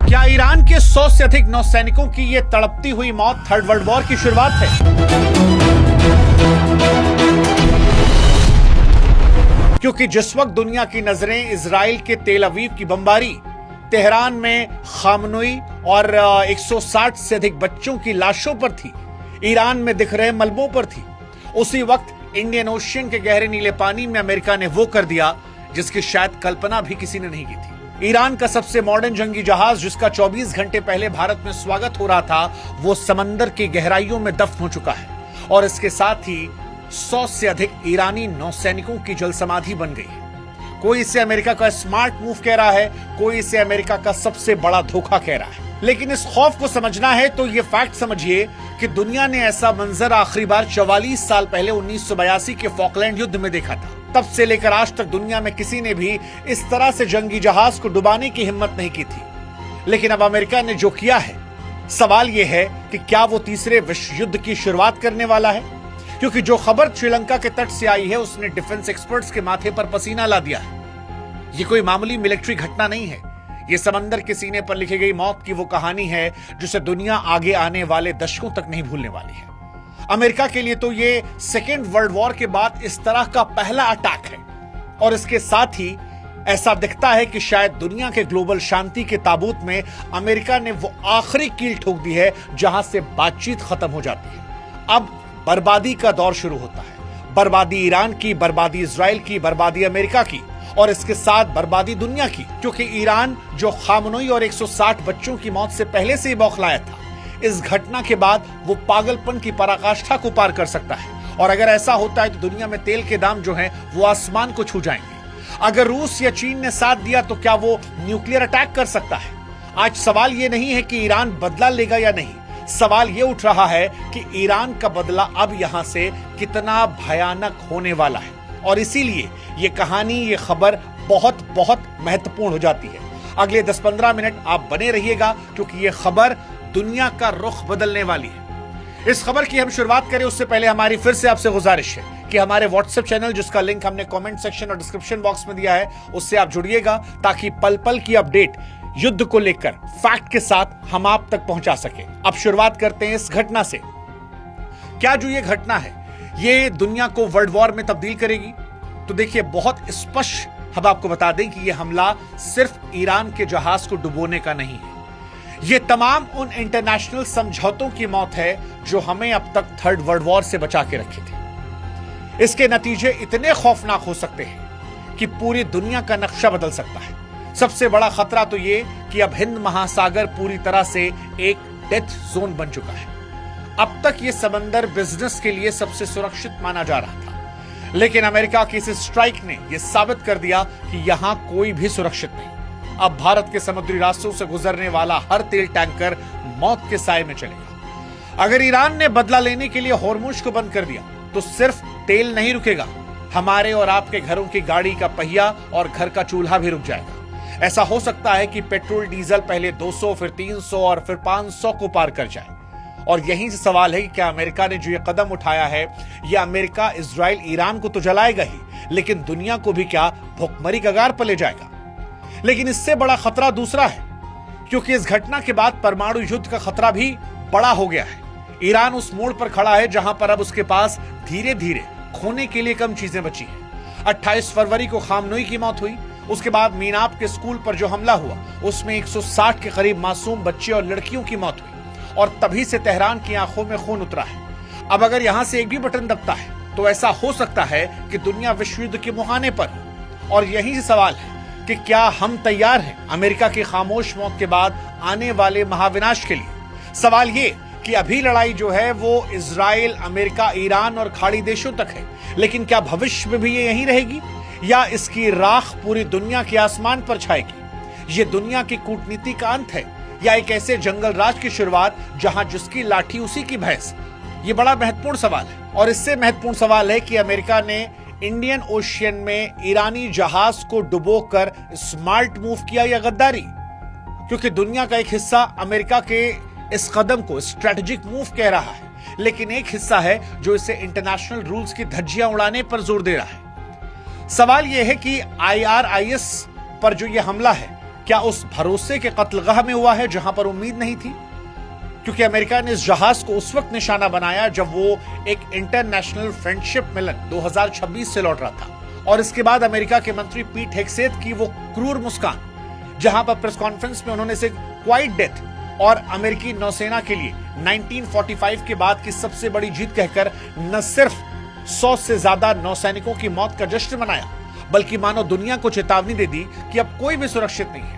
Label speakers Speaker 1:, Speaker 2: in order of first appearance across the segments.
Speaker 1: क्या ईरान के 100 से अधिक नौसैनिकों की ये तड़पती हुई मौत थर्ड वर्ल्ड वॉर की शुरुआत है? क्योंकि जिस वक्त दुनिया की नजरें इजराइल के तेल अवीव की बमबारी, तेहरान में खामनोई और 160 से अधिक बच्चों की लाशों पर थी, ईरान में दिख रहे मलबों पर थी, उसी वक्त इंडियन ओशियन के गहरे नीले पानी में अमेरिका ने वो कर दिया जिसकी शायद कल्पना भी किसी ने नहीं की थी। ईरान का सबसे मॉडर्न जंगी जहाज, जिसका 24 घंटे पहले भारत में स्वागत हो रहा था, वो समंदर की गहराइयों में दफन हो चुका है और इसके साथ ही 100 से अधिक ईरानी नौसैनिकों की जल समाधि बन गई है। कोई इसे अमेरिका का स्मार्ट मूव कह रहा है, कोई इसे अमेरिका का सबसे बड़ा धोखा कह रहा है। लेकिन इस खौफ को समझना है तो ये फैक्ट समझिए कि दुनिया ने ऐसा मंजर आखिरी बार 44 साल पहले 1982 के फॉकलैंड युद्ध में देखा था। तब से लेकर आज तक दुनिया में किसी ने भी इस तरह से जंगी जहाज को डुबाने की हिम्मत नहीं की थी। लेकिन अब अमेरिका ने जो किया है, सवाल यह है कि क्या वो तीसरे विश्व युद्ध की शुरुआत करने वाला है? क्योंकि जो खबर श्रीलंका के तट से आई है उसने डिफेंस एक्सपर्ट्स के माथे पर पसीना ला दिया है। ये कोई मामूली मिलिट्री घटना नहीं है, ये समंदर के सीने पर लिखी गई मौत की वो कहानी है जिसे दुनिया आगे आने वाले दशकों तक नहीं भूलने वाली है। अमेरिका के लिए तो ये सेकेंड वर्ल्ड वॉर के बाद इस तरह का पहला अटैक है और इसके साथ ही ऐसा दिखता है कि शायद दुनिया के ग्लोबल शांति के ताबूत में अमेरिका ने वो आखिरी कील ठोक दी है जहां से बातचीत खत्म हो जाती है। अब बर्बादी का दौर शुरू होता है। बर्बादी ईरान की, बर्बादी इजराइल की, बर्बादी अमेरिका की और इसके साथ बर्बादी दुनिया की, क्योंकि ईरान जो खामनोई और 160 बच्चों की मौत से पहले से ही बौखलाया था, इस घटना के बाद वो पागलपन की पराकाष्ठा को पार कर सकता है। और अगर ऐसा होता है तो दुनिया में तेल के दाम जो हैं वो आसमान को छू जाएंगे। अगर रूस या चीन ने साथ दिया तो क्या वो न्यूक्लियर अटैक कर सकता है? आज सवाल ये नहीं है कि ईरान बदला लेगा या नहीं, सवाल ये उठ रहा है कि ईरान का बदला अब यहां से कितना भयानक होने वाला है। और इसीलिए ये कहानी, ये खबर बहुत बहुत महत्वपूर्ण हो जाती है। अगले 10-15 मिनट आप बने रहिएगा क्योंकि ये खबर दुनिया का रुख बदलने वाली है। इस खबर की हम शुरुआत करें उससे पहले हमारी फिर से आपसे गुजारिश है कि हमारे व्हाट्सएप चैनल, जिसका लिंक हमने कमेंट सेक्शन और डिस्क्रिप्शन बॉक्स में दिया है, उससे आप जुड़िएगा ताकि पल पल की अपडेट युद्ध को लेकर फैक्ट के साथ हम आप तक पहुंचा सके। अब शुरुआत करते हैं इस घटना से। क्या जो ये घटना है ये दुनिया को वर्ल्ड वॉर में तब्दील करेगी? तो देखिए, बहुत स्पष्ट हम आपको बता दें कि यह हमला सिर्फ ईरान के जहाज को डुबोने का नहीं है, ये तमाम उन इंटरनेशनल समझौतों की मौत है जो हमें अब तक थर्ड वर्ल्ड वॉर से बचा के रखे थे। इसके नतीजे इतने खौफनाक हो सकते हैं कि पूरी दुनिया का नक्शा बदल सकता है। सबसे बड़ा खतरा तो ये कि अब हिंद महासागर पूरी तरह से एक डेथ जोन बन चुका है। अब तक ये समंदर बिजनेस के लिए सबसे सुरक्षित माना जा रहा था, लेकिन अमेरिका की इस स्ट्राइक ने यह साबित कर दिया कि यहां कोई भी सुरक्षित नहीं। अब भारत के समुद्री रास्तों से गुजरने वाला हर तेल टैंकर मौत के साए में चलेगा। अगर ईरान ने बदला लेने के लिए होर्मुज को बंद कर दिया तो सिर्फ तेल नहीं रुकेगा, हमारे और आपके घरों की गाड़ी का पहिया और घर का चूल्हा भी रुक जाएगा। ऐसा हो सकता है कि पेट्रोल डीजल पहले 200, फिर 300 और फिर 500 को पार कर जाए। और यहीं से सवाल है कि क्या अमेरिका ने जो ये कदम उठाया है, यह अमेरिका इजराइल ईरान को तो जलाएगा ही, लेकिन दुनिया को भी क्या भुखमरी कगार पर ले जाएगा? लेकिन इससे बड़ा खतरा दूसरा है, क्योंकि इस घटना के बाद परमाणु युद्ध का खतरा भी बड़ा हो गया है। ईरान उस मोड़ पर खड़ा है जहां पर अब उसके पास धीरे धीरे खोने के लिए कम चीजें बची हैं। 28 फरवरी को खामनोई की मौत हुई, उसके बाद मीनाब के स्कूल पर जो हमला हुआ उसमें 160 के करीब मासूम बच्चे और लड़कियों की मौत हुई और तभी से तेहरान की आंखों में खून उतरा है। अब अगर यहां से एक भी बटन दबता है तो ऐसा हो सकता है कि दुनिया विश्व युद्ध के मुहाने पर हो। और यही से सवाल है कि क्या हम तैयार हैं अमेरिका की खामोश मौत के बाद आने वाले महाविनाश के लिए? सवाल ये कि अभी लड़ाई जो है वो इजराइल, अमेरिका, ईरान और खाड़ी देशों तक है, लेकिन क्या भविष्य में भी ये यहीं रहेगी या इसकी राख पूरी दुनिया के आसमान पर छाएगी? ये दुनिया की कूटनीति का अंत है या एक ऐसे जंगल राज की शुरुआत जहां जिसकी लाठी उसी की भैंस? ये बड़ा महत्वपूर्ण सवाल है। और इससे महत्वपूर्ण सवाल है कि अमेरिका ने इंडियन ओशियन में ईरानी जहाज को डुबोकर स्मार्ट मूव किया या गद्दारी? क्योंकि दुनिया का एक हिस्सा अमेरिका के इस कदम को स्ट्रेटेजिक मूव कह रहा है, लेकिन एक हिस्सा है जो इसे इंटरनेशनल रूल्स की धज्जियां उड़ाने पर जोर दे रहा है। सवाल यह है कि IRIS पर जो यह हमला है, क्या उस भरोसे के कत्लगाह में हुआ है जहां पर उम्मीद नहीं थी? क्योंकि अमेरिका ने इस जहाज को उस वक्त निशाना बनाया जब वो एक इंटरनेशनल फ्रेंडशिप मिलन 2026 से लौट रहा था। और इसके बाद अमेरिका के मंत्री पीट हेग्सेथ की वो क्रूर मुस्कान, जहां पर प्रेस कॉन्फ्रेंस में उन्होंने इसे क्वाइट डेथ और अमेरिकी नौसेना के लिए 1945 के बाद की सबसे बड़ी जीत कहकर न सिर्फ 100 से ज्यादा नौसैनिकों की मौत का जश्न मनाया, बल्कि मानो दुनिया को चेतावनी दे दी कि अब कोई भी सुरक्षित नहीं है।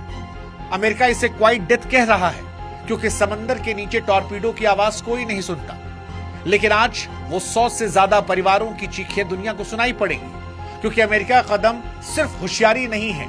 Speaker 1: अमेरिका इसे क्वाइट डेथ कह रहा है क्योंकि समंदर के नीचे टॉर्पीडो की आवाज कोई नहीं सुनता। लेकिन आज वो 100 से ज्यादा परिवारों की चीखें दुनिया को सुनाई पड़ेंगी, क्योंकि अमेरिका का कदम सिर्फ होशियारी नहीं है,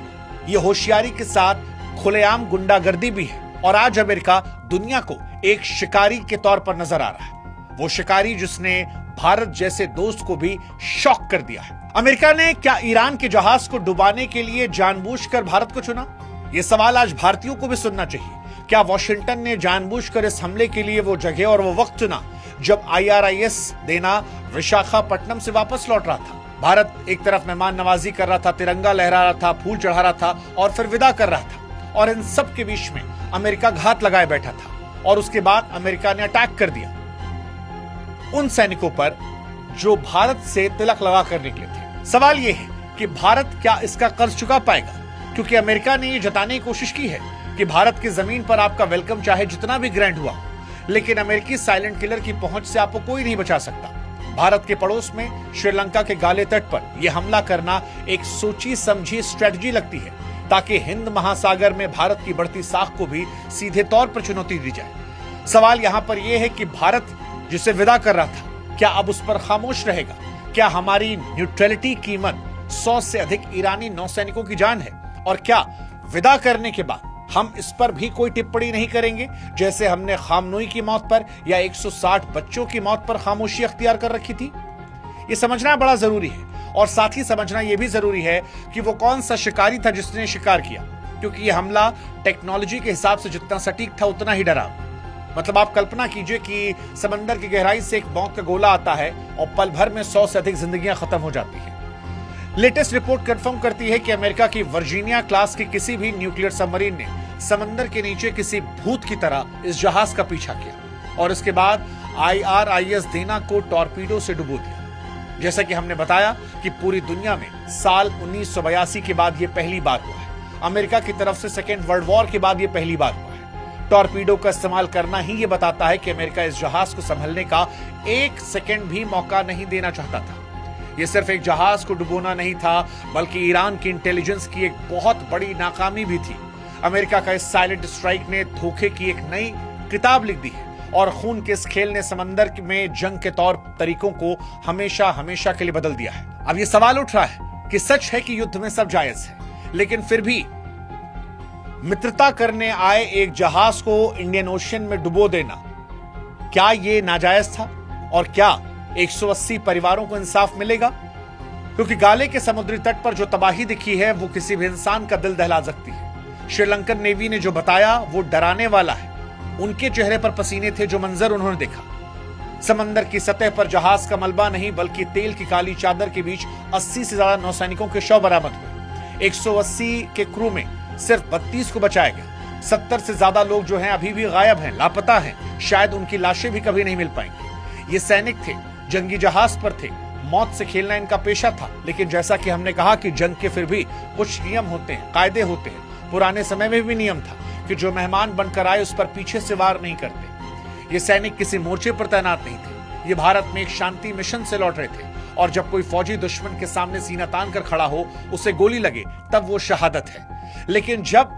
Speaker 1: ये होशियारी के साथ खुलेआम गुंडागर्दी भी है। और आज अमेरिका दुनिया को एक शिकारी के तौर पर नजर आ रहा है, वो शिकारी जिसने भारत जैसे दोस्त को भी शॉक कर दिया है। अमेरिका ने क्या ईरान के जहाज को डुबाने के लिए जानबूझकर भारत को चुना? यह सवाल आज भारतीयों को भी सुनना चाहिए। क्या वॉशिंगटन ने जानबूझकर इस हमले के लिए वो जगह और वो वक्त चुना जब IRIS देना विशाखापट्टनम से वापस लौट रहा था? भारत एक तरफ मेहमान नवाजी कर रहा था, तिरंगा लहरा रहा था, फूल चढ़ा रहा था और फिर विदा कर रहा था, और इन सब के बीच में अमेरिका घात लगाए बैठा था। और उसके बाद अमेरिका ने अटैक कर दिया उन सैनिकों पर जो भारत से तिलक लगा कर निकले थे। सवाल यह है कि भारत क्या इसका कर्ज चुका पाएगा? क्योंकि अमेरिका ने यह जताने की कोशिश की है कि भारत की जमीन पर आपका वेलकम चाहे जितना भी ग्रैंड हुआ, लेकिन अमेरिकी साइलेंट किलर की पहुंच से आपको कोई नहीं बचा सकता। भारत के पड़ोस में श्रीलंका के गाले तट पर यह हमला करना एक सोची समझी स्ट्रेटजी लगती है, ताकि हिंद महासागर में भारत की बढ़ती साख को भी सीधे तौर पर चुनौती दी जाए। सवाल यहां पर यह है कि भारत जिसे विदा कर रहा था, क्या अब उस पर खामोश रहेगा? क्या हमारी न्यूट्रलिटी कीमत 100 से अधिक ईरानी नौसैनिकों की जान है? और क्या विदा करने के बाद हम इस पर भी कोई टिप्पणी नहीं करेंगे, जैसे हमने खामनोई की मौत पर या 160 बच्चों की मौत पर खामोशी अख्तियार कर रखी थी? यह समझना बड़ा जरूरी है, और साथ ही समझना यह भी जरूरी है कि वो कौन सा शिकारी था जिसने शिकार किया, क्योंकि यह हमला टेक्नोलॉजी के हिसाब से जितना सटीक था उतना ही डरावना। मतलब आप कल्पना कीजिए कि समंदर की गहराई से एक मौत का गोला आता है और पल भर में 100 से अधिक जिंदगियां खत्म हो जाती हैं। लेटेस्ट रिपोर्ट कंफर्म करती है कि अमेरिका की वर्जीनिया क्लास की किसी भी न्यूक्लियर सबमरीन ने समंदर के नीचे किसी भूत की तरह इस जहाज का पीछा किया और इसके बाद IRIS देना को टॉर्पीडो से डुबो दिया। जैसा कि हमने बताया कि पूरी दुनिया में साल 1982 के बाद यह पहली बार हुआ है। अमेरिका की तरफ से सेकेंड वर्ल्ड वॉर के बाद यह पहली बार हुआ है। टॉर्पीडो का इस्तेमाल करना ही यह बताता है कि अमेरिका इस जहाज को संभलने का एक सेकेंड भी मौका नहीं देना चाहता था। यह सिर्फ एक जहाज को डुबोना नहीं था, बल्कि ईरान की इंटेलिजेंस की एक बहुत बड़ी नाकामी भी थी। अमेरिका का इस साइलेंट स्ट्राइक ने धोखे की एक नई किताब लिख दी है और खून के इस खेल ने समंदर में जंग के तौर तरीकों को हमेशा हमेशा के लिए बदल दिया है। अब यह सवाल उठ रहा है कि सच है कि युद्ध में सब जायज है, लेकिन फिर भी मित्रता करने आए एक जहाज को इंडियन ओशन में डुबो देना, क्या यह नाजायज था? और क्या 180 परिवारों को इंसाफ मिलेगा? क्योंकि गाले के समुद्री तट पर जो तबाही दिखी है वो किसी भी इंसान का दिल दहला सकती है। श्रीलंकन नेवी ने जो बताया वो डराने वाला है। उनके चेहरे पर पसीने थे जो मंजर उन्होंने देखा। समंदर की सतह पर जहाज का मलबा नहीं बल्कि तेल की काली चादर के बीच 80 से ज्यादा नौसैनिकों के शव बरामद हुए। 180 के क्रू में सिर्फ 32 को बचाया गया। 70 से ज्यादा लोग जो हैं अभी भी गायब हैं, लापता हैं। शायद उनकी लाशें भी कभी नहीं मिल पाएंगी। ये सैनिक थे, जंगी जहाज पर थे, मौत से खेलना इनका पेशा था। लेकिन जैसा कि हमने कहा कि जंग के फिर भी कुछ नियम होते हैं, कायदे होते हैं। पुराने समय में भी नियम था कि जो मेहमान बनकर आए उस पर पीछे से वार नहीं करते। ये सैनिक किसी मोर्चे पर तैनात नहीं थे। ये भारत में एक शांति मिशन से लौट रहे थे, और जब कोई फौजी दुश्मन के सामने सीना तान कर खड़ा हो, उसे गोली लगे, तब वो शहादत है। लेकिन जब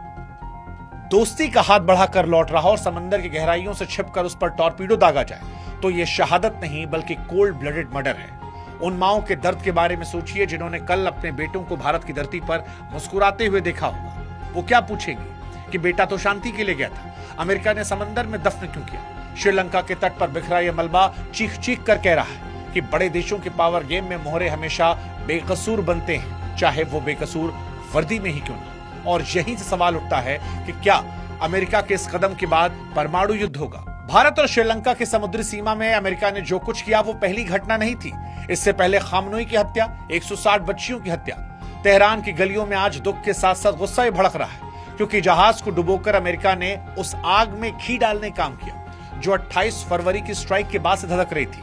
Speaker 1: दोस्ती का हाथ बढ़ाकर लौट रहा और समंदर की गहराइयों से छिपकर उस पर टॉर्पीडो दागा जाए, तो यह शहादत नहीं बल्कि कोल्ड ब्लडेड मर्डर है। उन माओं के दर्द के बारे में सोचिए जिन्होंने कल अपने बेटों को भारत की धरती पर मुस्कुराते हुए देखा होगा। वो क्या पूछेंगे कि बेटा तो शांति के लिए गया था, अमेरिका ने समंदर में दफन क्यों किया? श्रीलंका के तट पर बिखरा यह मलबा चीख चीख कर कह रहा है कि बड़े देशों के पावर गेम में मोहरे हमेशा बेकसूर बनते हैं, चाहे वो बेकसूर वर्दी में ही क्यों ना। और यहीं से सवाल उठता है कि क्या अमेरिका के इस कदम के बाद परमाणु युद्ध होगा? भारत और श्रीलंका की समुद्री सीमा में अमेरिका ने जो कुछ किया वो पहली घटना नहीं थी। इससे पहले खामनोई की हत्या, 160 बच्चियों की हत्या। तेहरान की गलियों में आज दुख के साथ साथ गुस्सा भी भड़क रहा है, क्योंकि जहाज को डुबोकर अमेरिका ने उस आग में घी डालने काम किया जो 28 फरवरी की स्ट्राइक के बाद से धधक रही थी।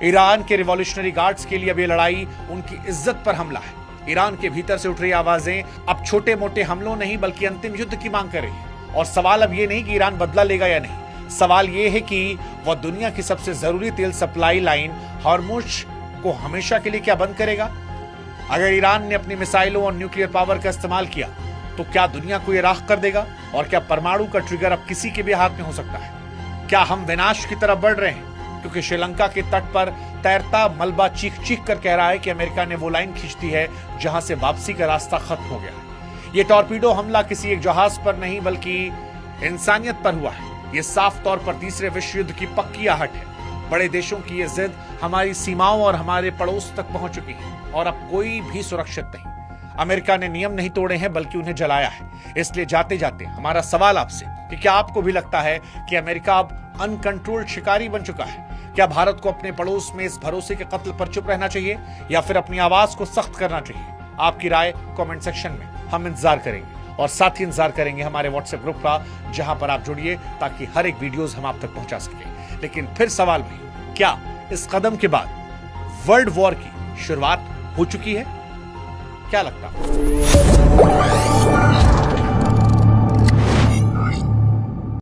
Speaker 1: ईरान के रिवॉल्यूशनरी गार्ड्स के लिए अब ये लड़ाई उनकी इज्जत पर हमला है। ईरान के भीतर से उठ रही आवाजें अब छोटे मोटे हमलों नहीं बल्कि अंतिम युद्ध की मांग कर रही है। और सवाल अब ये नहीं कि ईरान बदला लेगा या नहीं, सवाल ये है कि वह दुनिया की सबसे जरूरी तेल सप्लाई लाइन हॉर्मुज को हमेशा के लिए क्या बंद करेगा। अगर ईरान ने अपनी मिसाइलों और न्यूक्लियर पावर का इस्तेमाल किया तो क्या दुनिया को यह राख कर देगा? और क्या परमाणु का ट्रिगर अब किसी के भी हाथ में हो सकता है? क्या हम विनाश की तरफ बढ़ रहे हैं? क्योंकि श्रीलंका के तट पर तैरता मलबा चीख चीख कर कह रहा है कि अमेरिका ने वो लाइन खींच दी है जहां से वापसी का रास्ता खत्म हो गया है। ये टॉर्पीडो हमला किसी एक जहाज पर नहीं बल्कि इंसानियत पर हुआ है। ये साफ तौर पर तीसरे विश्व युद्ध की पक्की आहट है। बड़े देशों की ये जिद हमारी सीमाओं और हमारे पड़ोस तक पहुंच चुकी है और अब कोई भी सुरक्षित नहीं। अमेरिका ने नियम नहीं तोड़े हैं बल्कि उन्हें जलाया है। इसलिए जाते जाते हमारा सवाल आपसे कि क्या आपको भी लगता है कि अमेरिका अब अनकंट्रोल्ड शिकारी बन चुका है? क्या भारत को अपने पड़ोस में इस भरोसे के कत्ल पर चुप रहना चाहिए या फिर अपनी आवाज को सख्त करना चाहिए? आपकी राय कमेंट सेक्शन में हम इंतजार करेंगे और साथ ही इंतजार करेंगे हमारे व्हाट्सएप ग्रुप का, जहां पर आप जुड़िए ताकि हर एक वीडियोस हम आप तक पहुंचा सके। लेकिन फिर सवाल भी, क्या इस कदम के बाद वर्ल्ड वॉर की शुरुआत हो चुकी है? क्या लगता है?